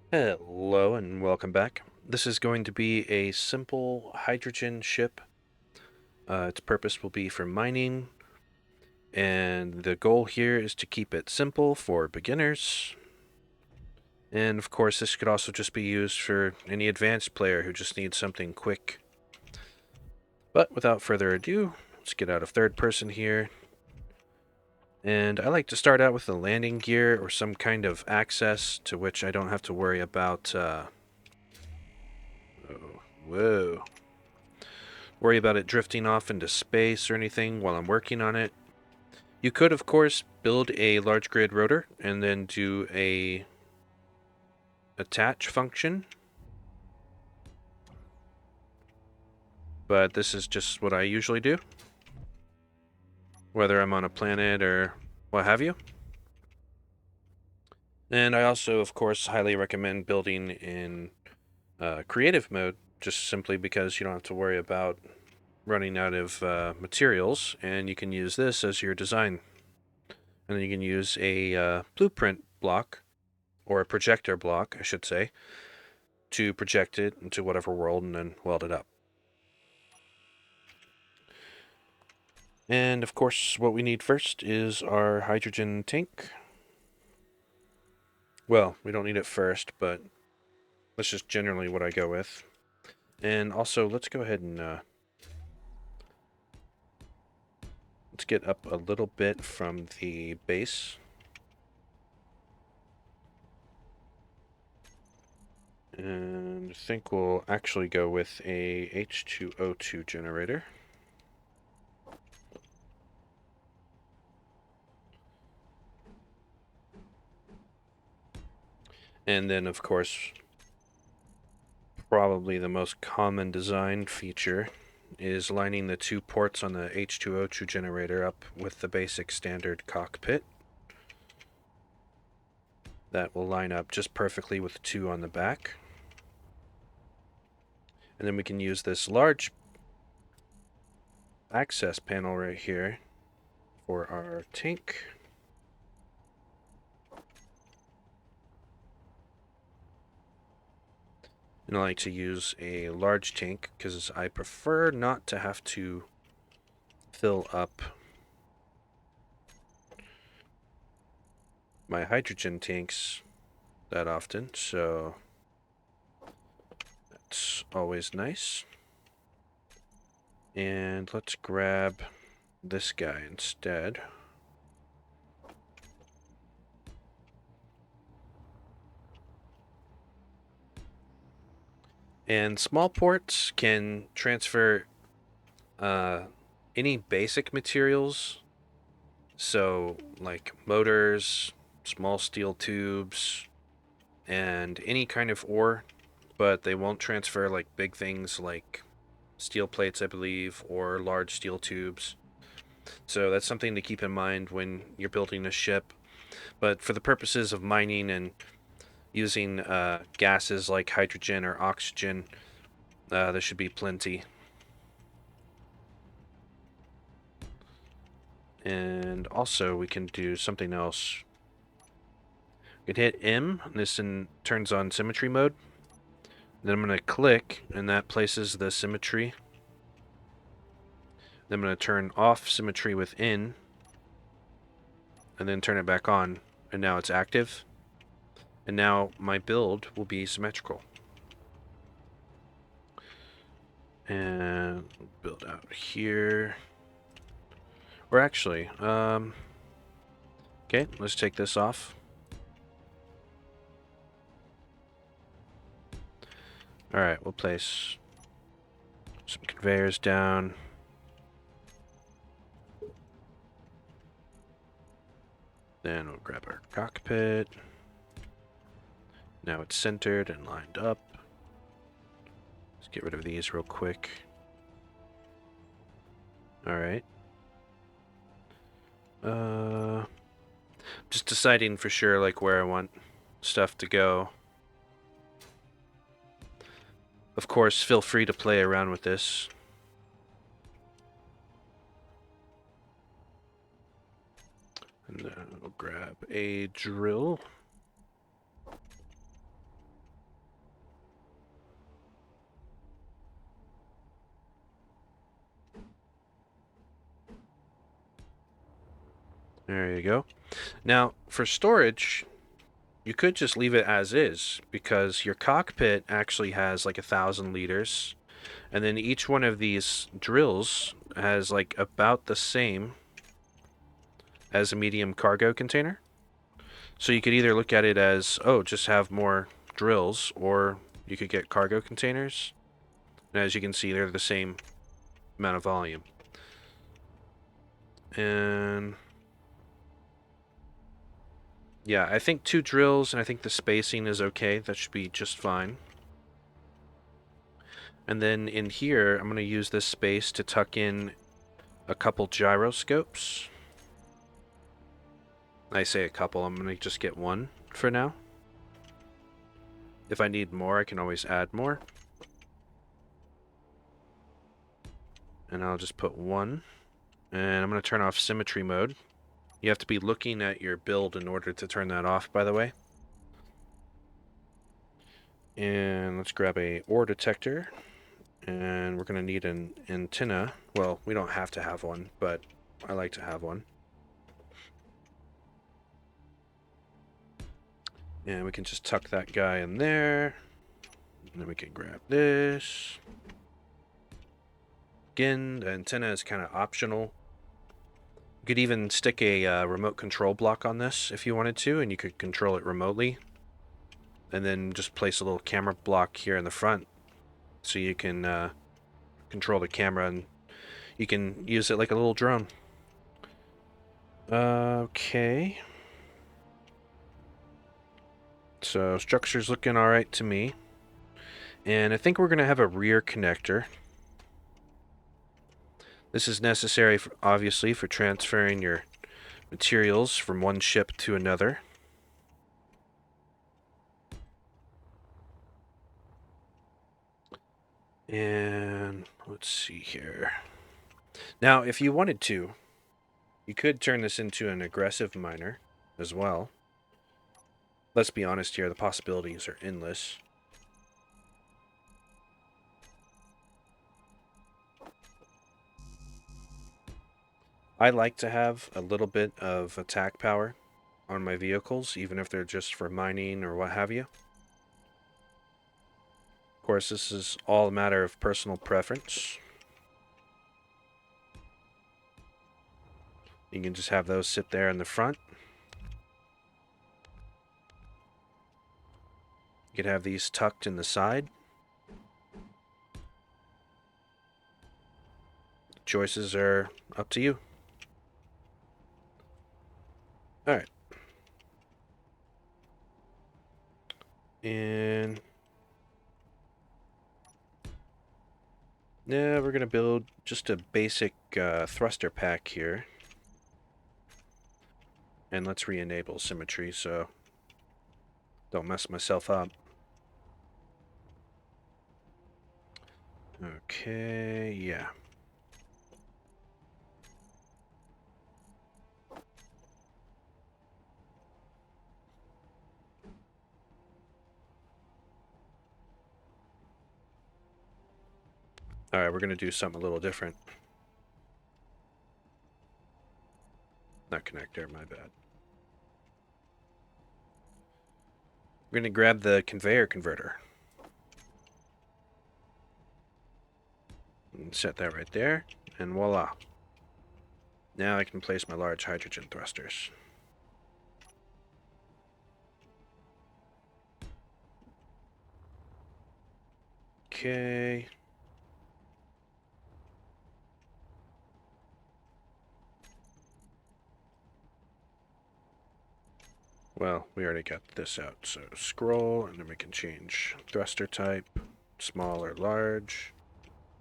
Hello and welcome back. This is going to be a simple hydrogen ship. Its purpose will be for mining, and the goal here is to keep it simple for beginners. And of course, this could also just be used for any advanced player who just needs something quick. But without further ado, let's get out of third person here. And I like to start out with a landing gear or some kind of access to which I don't have to worry about. Oh, whoa. Worry about it drifting off into space or anything while I'm working on it. You could, of course, build a large grid rotor and then do a attach function. But this is just what I usually do, whether I'm on a planet or what have you. And I also, of course, highly recommend building in creative mode, just simply because you don't have to worry about running out of materials, and you can use this as your design. And then you can use a blueprint block, or a projector block, I should say, to project it into whatever world and then weld it up. And of course, what we need first is our hydrogen tank. Well, we don't need it first, but that's just generally what I go with. And also, let's go ahead and let's get up a little bit from the base. And I think we'll actually go with a H2O2 generator. And then, of course, probably the most common design feature is lining the two ports on the H2O2 generator up with the basic standard cockpit. That will line up just perfectly with two on the back. And then we can use this large access panel right here for our tank. And I like to use a large tank because I prefer not to have to fill up my hydrogen tanks that often, so that's always nice. And let's grab this guy instead. And small ports can transfer any basic materials, so like motors, small steel tubes, and any kind of ore, but they won't transfer like big things like steel plates, I believe, or large steel tubes. So that's something to keep in mind when you're building a ship. But for the purposes of mining and using gases like hydrogen or oxygen, there should be plenty. And also we can do something else. We can hit M, and this turns on symmetry mode. Then I'm going to click, and that places the symmetry. Then I'm going to turn off symmetry within, and then turn it back on, and now it's active. And now my build will be symmetrical. And build out here. Or actually, okay, let's take this off. Alright, we'll place some conveyors down. Then we'll grab our cockpit. Now it's centered and lined up. Let's get rid of these real quick. Alright. Just deciding for sure like where I want stuff to go. Of course, feel free to play around with this. And then we'll grab a drill. There you go. Now, for storage, you could just leave it as is because your cockpit actually has like 1,000 liters, and then each one of these drills has like about the same as a medium cargo container. So you could either look at it as, oh, just have more drills, or you could get cargo containers. And as you can see, they're the same amount of volume. And yeah, I think 2 drills, and I think the spacing is okay. That should be just fine. And then in here, I'm going to use this space to tuck in a couple gyroscopes. I say a couple, I'm going to just get one for now. If I need more, I can always add more. And I'll just put one. And I'm going to turn off symmetry mode. You have to be looking at your build in order to turn that off, by the way. And let's grab a ore detector. And we're going to need an antenna. Well, we don't have to have one, but I like to have one. And we can just tuck that guy in there. And then we can grab this. Again, the antenna is kind of optional. You could even stick a remote control block on this if you wanted to, and you could control it remotely. And then just place a little camera block here in the front so you can control the camera, and you can use it like a little drone. Okay. So structure's looking alright to me. And I think we're going to have a rear connector. This is necessary, obviously, for transferring your materials from one ship to another. And let's see here. Now, if you wanted to, you could turn this into an aggressive miner as well. Let's be honest here, the possibilities are endless. I like to have a little bit of attack power on my vehicles, even if they're just for mining or what have you. Of course, this is all a matter of personal preference. You can just have those sit there in the front. You could have these tucked in the side. Choices are up to you. Alright. And now we're going to build just a basic thruster pack here. And let's re-enable symmetry so don't mess myself up. Okay, yeah. Alright, we're going to do something a little different. Not connector, my bad. We're going to grab the conveyor converter. And set that right there, and voila. Now I can place my large hydrogen thrusters. Okay. Well, we already got this out, so scroll, and then we can change thruster type, small or large.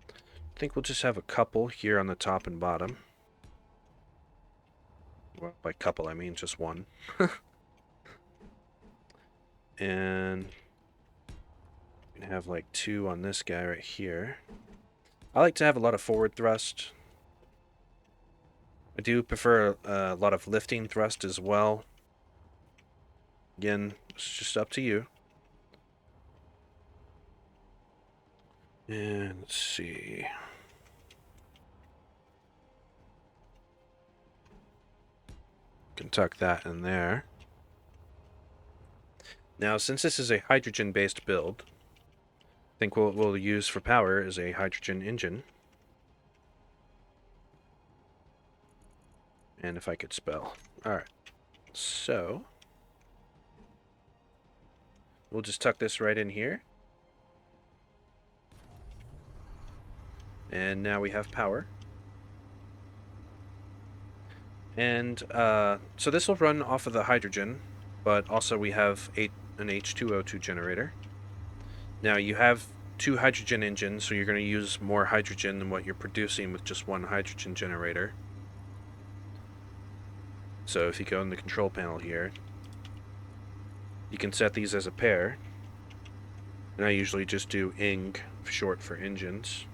I think we'll just have a couple here on the top and bottom. Well, by couple, I mean just one. And we can have like 2 on this guy right here. I like to have a lot of forward thrust. I do prefer a lot of lifting thrust as well. Again, it's just up to you. And let's see. can tuck that in there. Now, since this is a hydrogen-based build, I think what we'll use for power is a hydrogen engine. And if I could spell. Alright. So, we'll just tuck this right in here. And now we have power. And so this will run off of the hydrogen, but also we have an H2O2 generator. Now you have 2 hydrogen engines, so you're going to use more hydrogen than what you're producing with just 1 hydrogen generator. So if you go in the control panel here, you can set these as a pair. And I usually just do ing, short for engines.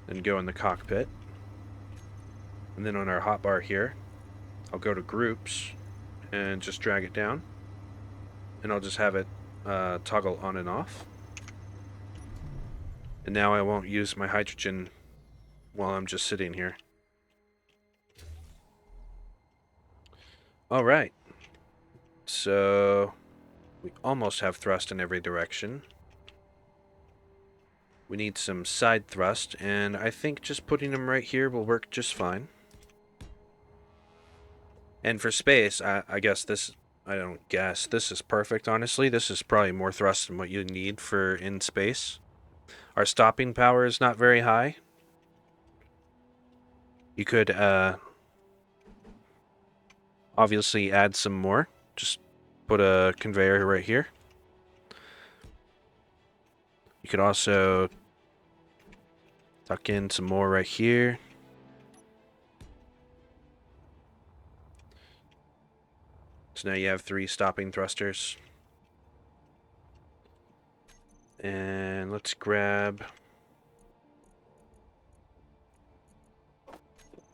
Then go in the cockpit. And then on our hotbar here, I'll go to groups and just drag it down. And I'll just have it toggle on and off. And now I won't use my hydrogen while I'm just sitting here. Alright. So we almost have thrust in every direction. We need some side thrust, and I think just putting them right here will work just fine. And for space, I guess this, I don't guess, this is perfect, honestly. This is probably more thrust than what you need for in space. Our stopping power is not very high. You could obviously add some more. Just put a conveyor right here. You could also tuck in some more right here. So now you have 3 stopping thrusters. And let's grab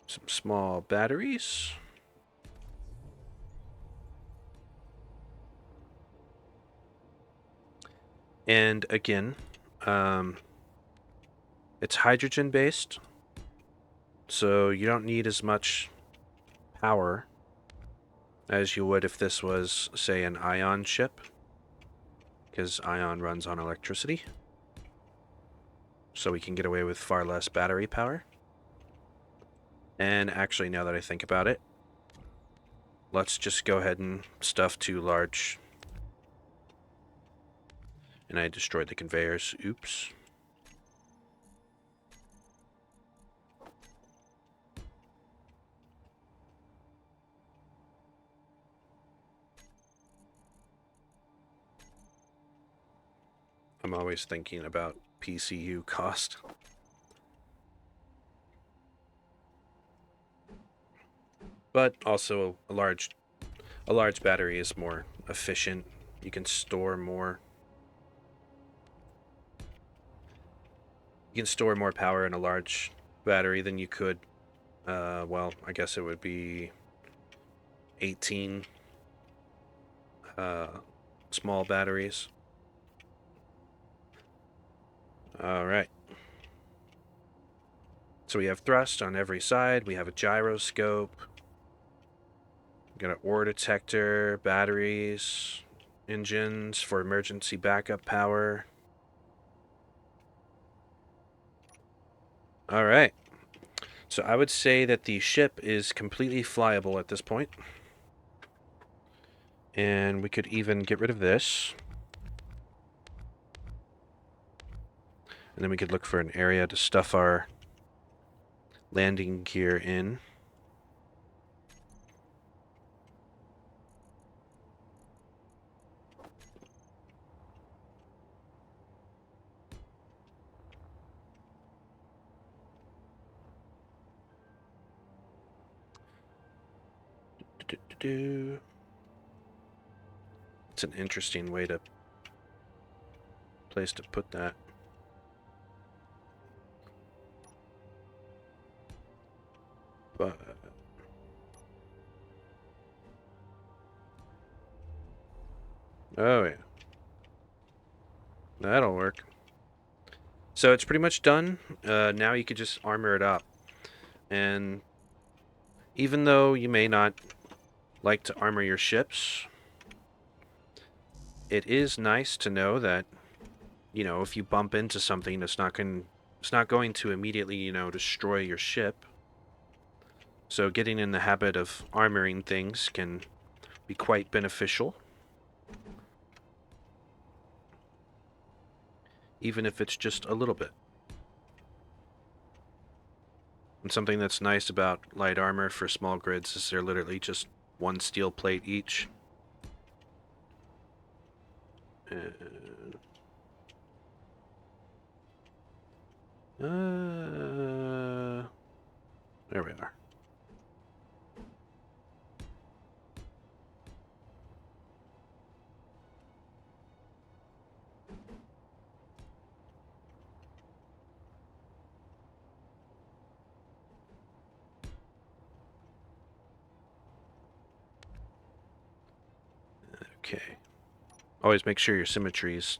some small batteries. And again, it's hydrogen based, so you don't need as much power as you would if this was, say, an ion ship, because ion runs on electricity. So we can get away with far less battery power. And actually, now that I think about it, let's just go ahead and stuff 2 large. And I destroyed the conveyors. Oops. I'm always thinking about PCU cost. But also a large battery is more efficient. You can store more. You can store more power in a large battery than you could. Well, I guess it would be 18 small batteries. Alright. So we have thrust on every side. We have a gyroscope. We got an ore detector, batteries, engines for emergency backup power. Alright. So I would say that the ship is completely flyable at this point. And we could even get rid of this. And then we could look for an area to stuff our landing gear in. It's an interesting place to put that. But oh yeah, that'll work. So it's pretty much done. Now you could just armor it up, and Even though you may not like to armor your ships, it is nice to know that, you know, if you bump into something, it's not going to immediately, you know, destroy your ship. So getting in the habit of armoring things can be quite beneficial, even if it's just a little bit. And something that's nice about light armor for small grids is they're literally just one steel plate each. There we are. Okay. Always make sure your symmetry's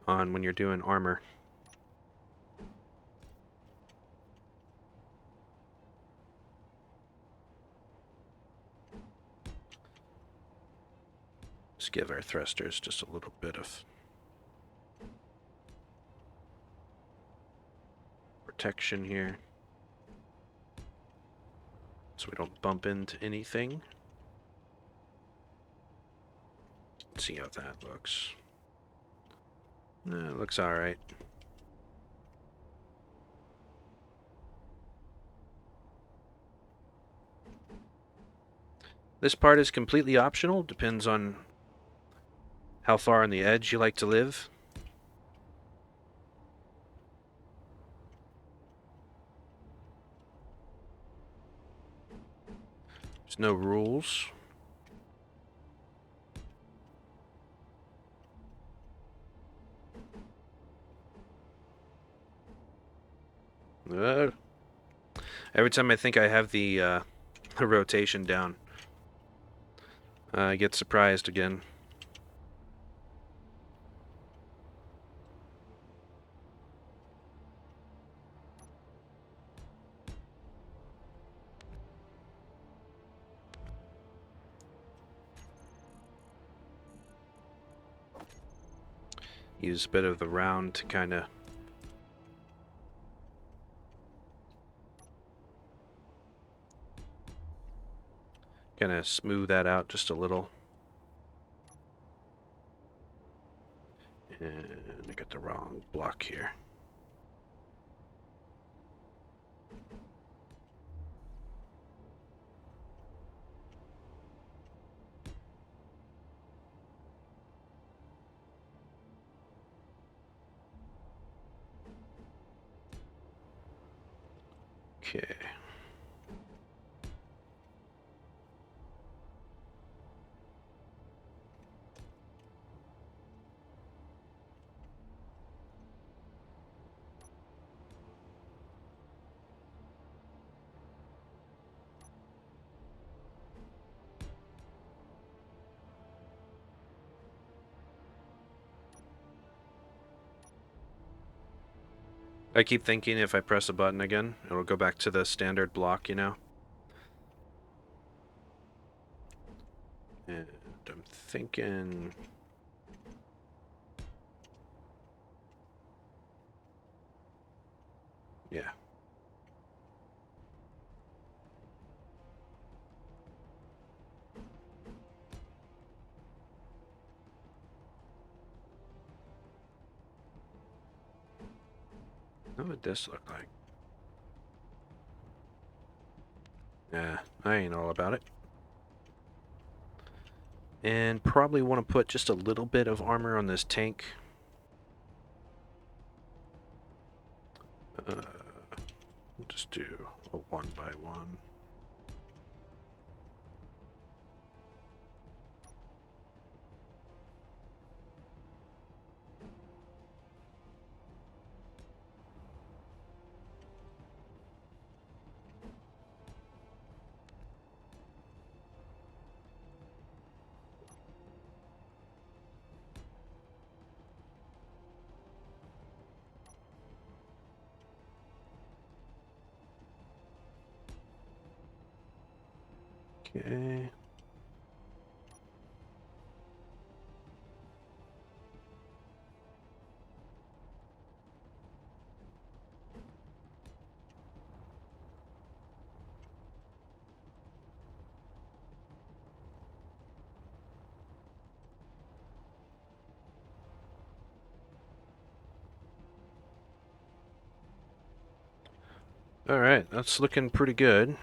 on when you're doing armor. Let's give our thrusters just a little bit of protection here, so we don't bump into anything. Let's see how that looks. It looks alright. This part is completely optional, depends on how far on the edge you like to live. There's no rules. Every time I think I have the rotation down, I get surprised again. Use a bit of the round to kind of smooth that out just a little. And I got the wrong block here. Okay. I keep thinking if I press a button again, it'll go back to the standard block, you know? And I'm thinking... yeah. What would this look like? Yeah, I ain't all about it. And probably want to put just a little bit of armor on this tank. We'll just do a 1 by 1. Okay. All right, that's looking pretty good.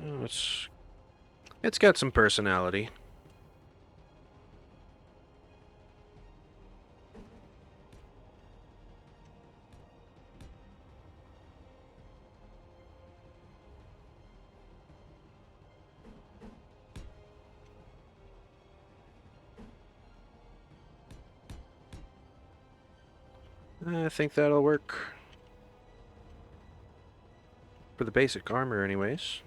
Oh, it's got some personality. I think that'll work for the basic armor, anyways.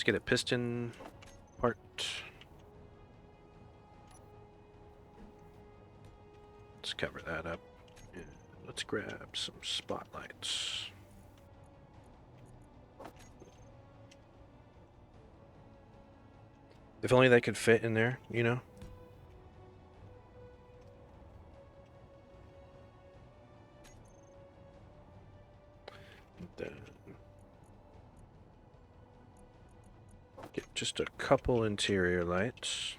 Let's get a piston part. Let's cover that up. And let's grab some spotlights. If only they could fit in there, you know? Then get just a couple interior lights.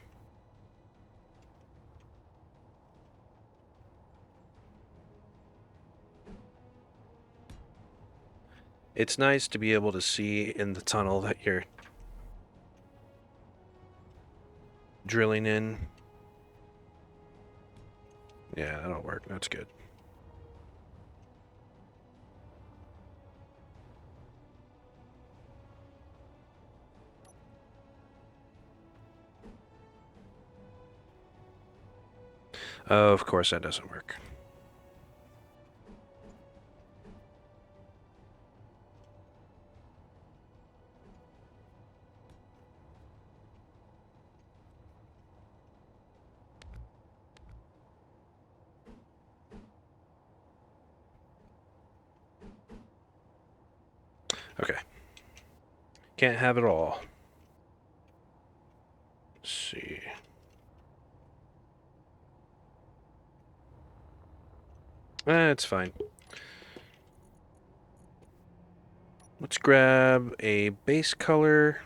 It's nice to be able to see in the tunnel that you're drilling in. Yeah, that'll work. That's good. Of course, that doesn't work. Okay. Can't have it all. Let's see. It's fine. Let's grab a base color.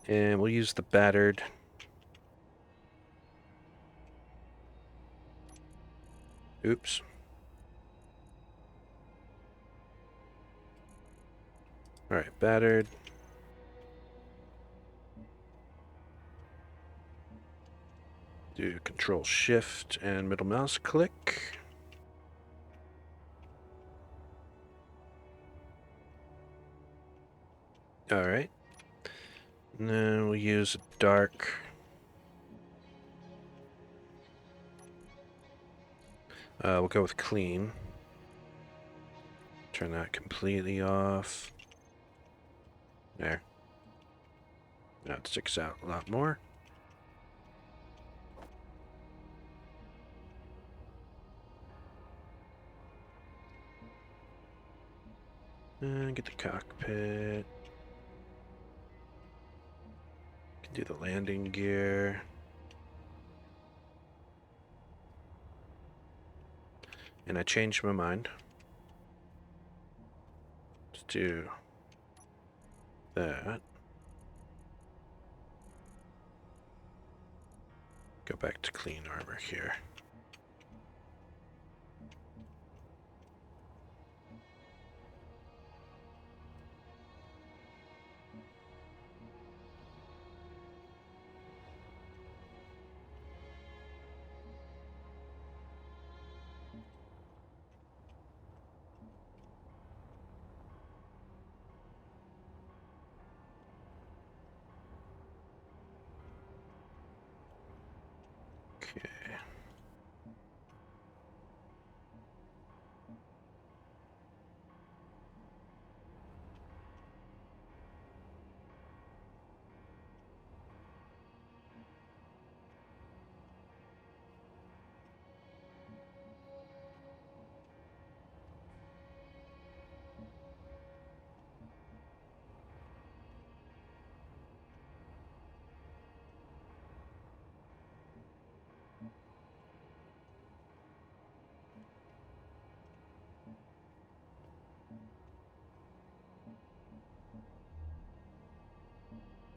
And we'll use the battered. Oops. Alright, battered. Do Control Shift and middle mouse click. Alright. And then we'll use dark. We'll go with clean. Turn that completely off. There. Now it sticks out a lot more. And get the cockpit. Can do the landing gear. And I changed my mind. Let's do that. Go back to clean armor here. Okay.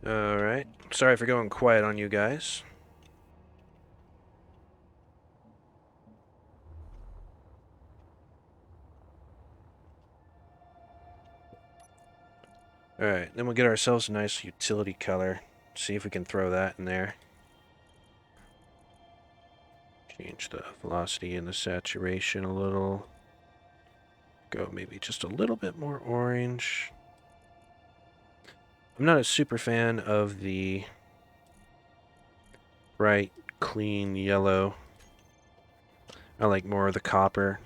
Alright. Sorry for going quiet on you guys. Alright, then we'll get ourselves a nice utility color. See if we can throw that in there. Change the velocity and the saturation a little. Go maybe just a little bit more orange. I'm not a super fan of the bright, clean yellow. I like more of the copper.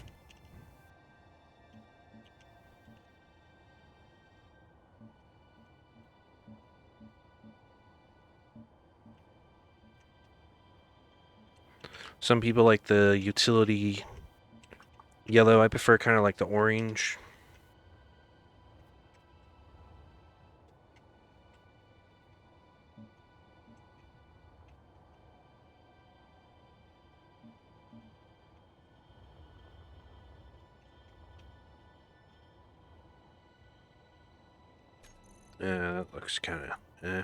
Some people like the utility yellow. I prefer kind of like the orange. Yeah, that looks kind of eh.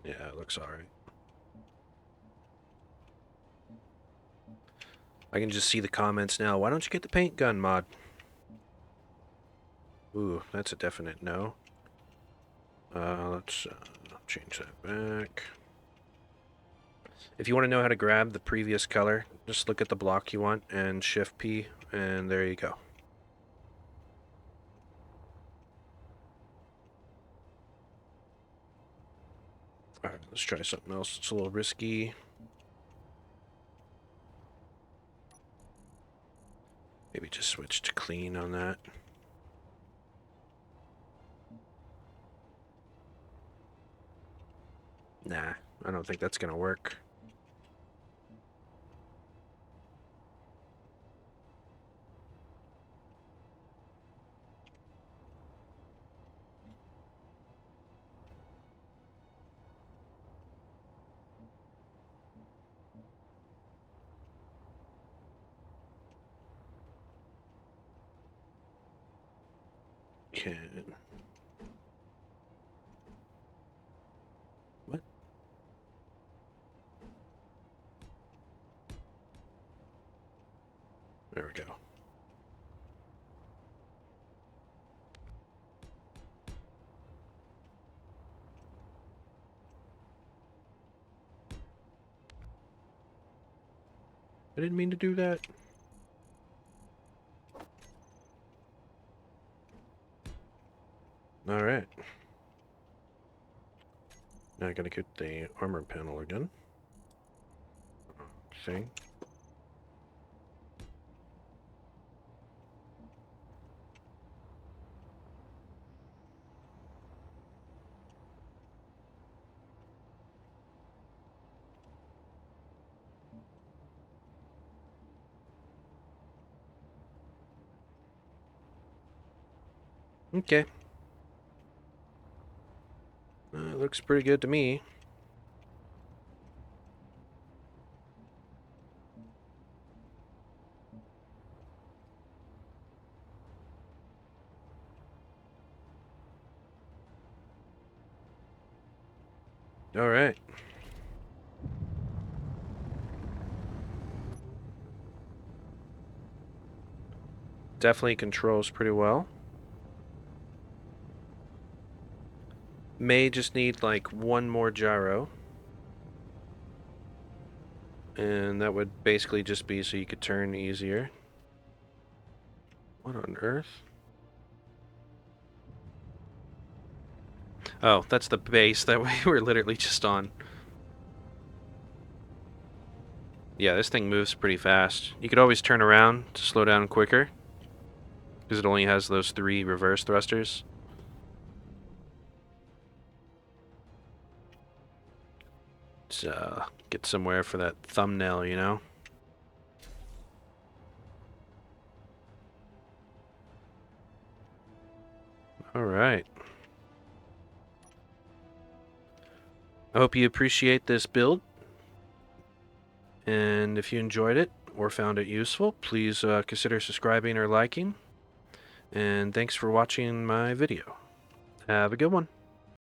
Yeah, it looks alright. I can just see the comments now. Why don't you get the paint gun mod? Ooh, that's a definite no. Let's change that back. If you want to know how to grab the previous color, just look at the block you want and Shift P, and there you go. Alright, let's try something else. It's a little risky. Maybe just switch to clean on that. Nah, I don't think that's gonna work. Can... What? There we go. I didn't mean to do that. Alright. Now I gotta get the armor panel again. See? Okay. Looks pretty good to me. All right. Definitely controls pretty well. May just need like one more gyro. And that would basically just be so you could turn easier. What on earth? Oh, that's the base that we were literally just on. Yeah, this thing moves pretty fast. You could always turn around to slow down quicker, because it only has those 3 reverse thrusters. Let's get somewhere for that thumbnail, you know? Alright. I hope you appreciate this build. And if you enjoyed it or found it useful, please consider subscribing or liking. And thanks for watching my video. Have a good one.